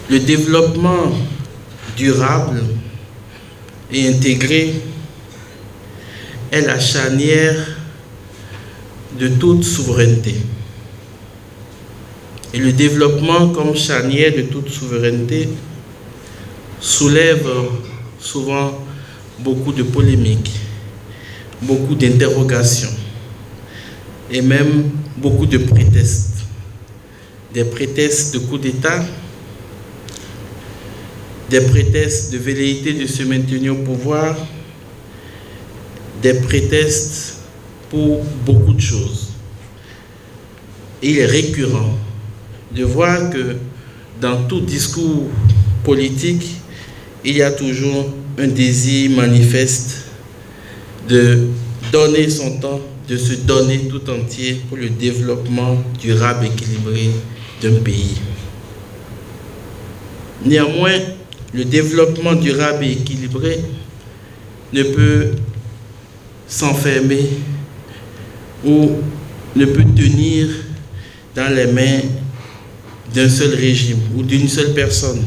Le développement durable et intégré est la charnière de toute souveraineté. Et le développement comme charnière de toute souveraineté soulève souvent beaucoup de polémiques, beaucoup d'interrogations et même beaucoup de prétextes. Des prétextes de coup d'État, des prétextes de velléité de se maintenir au pouvoir, des prétextes pour beaucoup de choses. Et il est récurrent de voir que dans tout discours politique, il y a toujours un désir manifeste de donner son temps, de se donner tout entier pour le développement durable et équilibré d'un pays. Néanmoins, le développement durable et équilibré ne peut s'enfermer ou ne peut tenir dans les mains d'un seul régime ou d'une seule personne.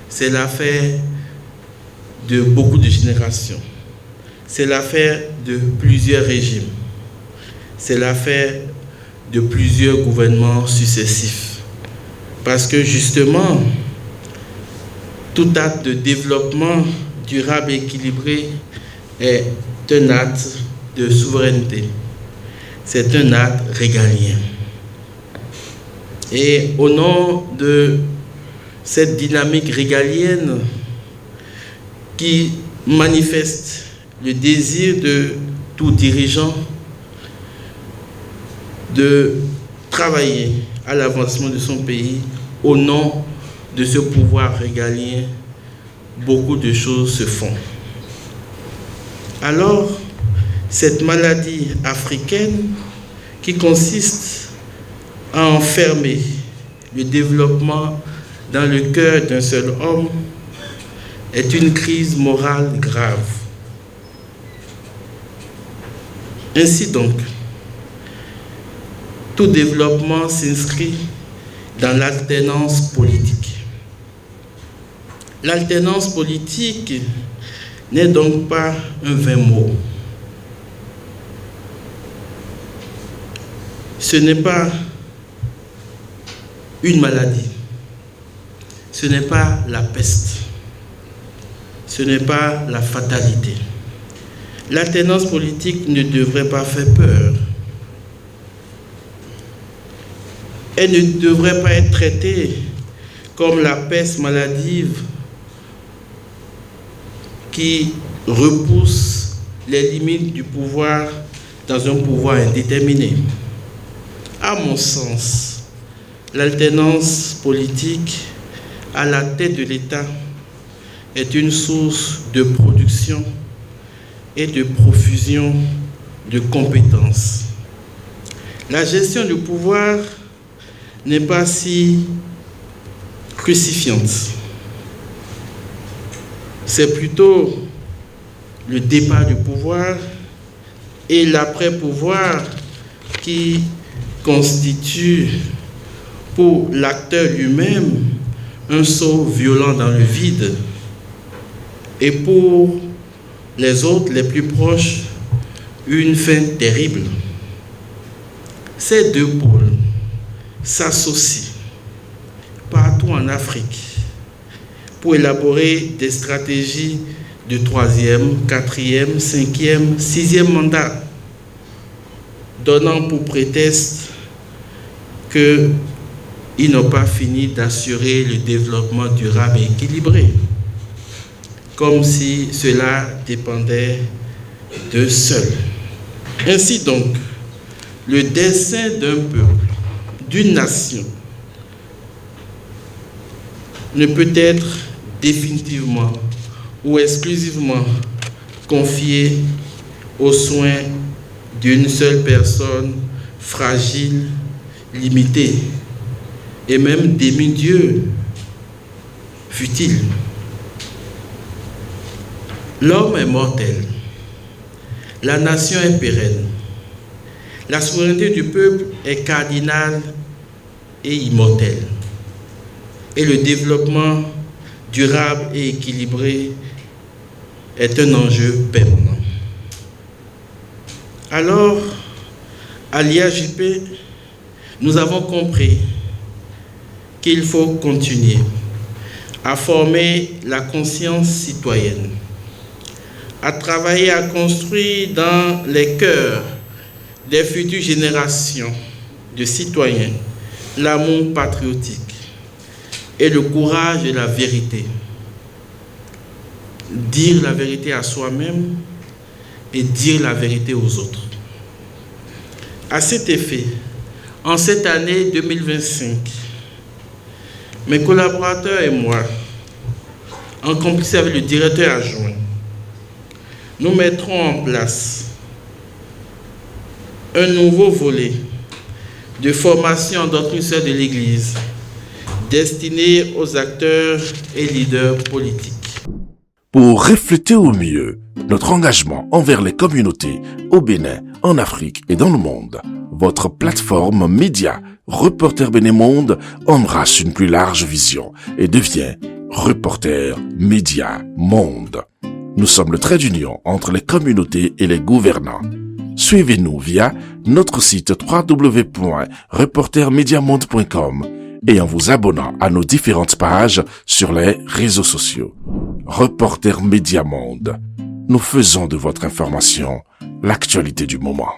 C'est l'affaire de beaucoup de générations. C'est l'affaire de plusieurs régimes. C'est l'affaire de plusieurs gouvernements successifs. Parce que justement, tout acte de développement durable et équilibré est un acte de souveraineté. C'est un acte régalien. Et au nom de cette dynamique régalienne qui manifeste le désir de tout dirigeant de travailler à l'avancement de son pays, au nom de ce pouvoir régalien, beaucoup de choses se font. Alors, cette maladie africaine qui consiste à enfermer le développement dans le cœur d'un seul homme est une crise morale grave. Ainsi donc, tout développement s'inscrit dans l'alternance politique. L'alternance politique n'est donc pas un vain mot. Ce n'est pas une maladie. Ce n'est pas la peste. Ce n'est pas la fatalité. L'alternance politique ne devrait pas faire peur. Elle ne devrait pas être traitée comme la peste maladive qui repousse les limites du pouvoir dans un pouvoir indéterminé. À mon sens, l'alternance politique à la tête de l'État est une source de production et de profusion de compétences. La gestion du pouvoir n'est pas si crucifiante. C'est plutôt le départ du pouvoir et l'après-pouvoir qui constitue pour l'acteur lui-même un saut violent dans le vide et pour les autres, les plus proches, une fin terrible. Ces deux pôles s'associent partout en Afrique pour élaborer des stratégies de 3e, 4e, 5e, 6e mandat, donnant pour prétexte qu'ils n'ont pas fini d'assurer le développement durable et équilibré, comme si cela dépendait d'eux seuls. Ainsi donc, le dessein d'un peuple, d'une nation, ne peut être définitivement ou exclusivement confié aux soins d'une seule personne fragile, limitée et même demi-dieu, fut-il. L'homme est mortel, la nation est pérenne, la souveraineté du peuple est cardinale et immortelle. et le développement durable et équilibré est un enjeu permanent. Alors, à l'IAJP, nous avons compris qu'il faut continuer à former la conscience citoyenne, à travailler à construire dans les cœurs des futures générations de citoyens l'amour patriotique et le courage de la vérité. Dire la vérité à soi-même et dire la vérité aux autres. À cet effet, en cette année 2025, mes collaborateurs et moi, en complicité avec le directeur adjoint, nous mettrons en place un nouveau volet de formation en doctrine de l'Église destiné aux acteurs et leaders politiques. Pour refléter au mieux notre engagement envers les communautés au Bénin, en Afrique et dans le monde, votre plateforme média Reporter Bénin Monde embrasse une plus large vision et devient Reporter Média Monde. Nous sommes le trait d'union entre les communautés et les gouvernants. Suivez-nous via notre site www.reportermediamonde.com et en vous abonnant à nos différentes pages sur les réseaux sociaux. Reporter Média Monde. Nous faisons de votre information l'actualité du moment.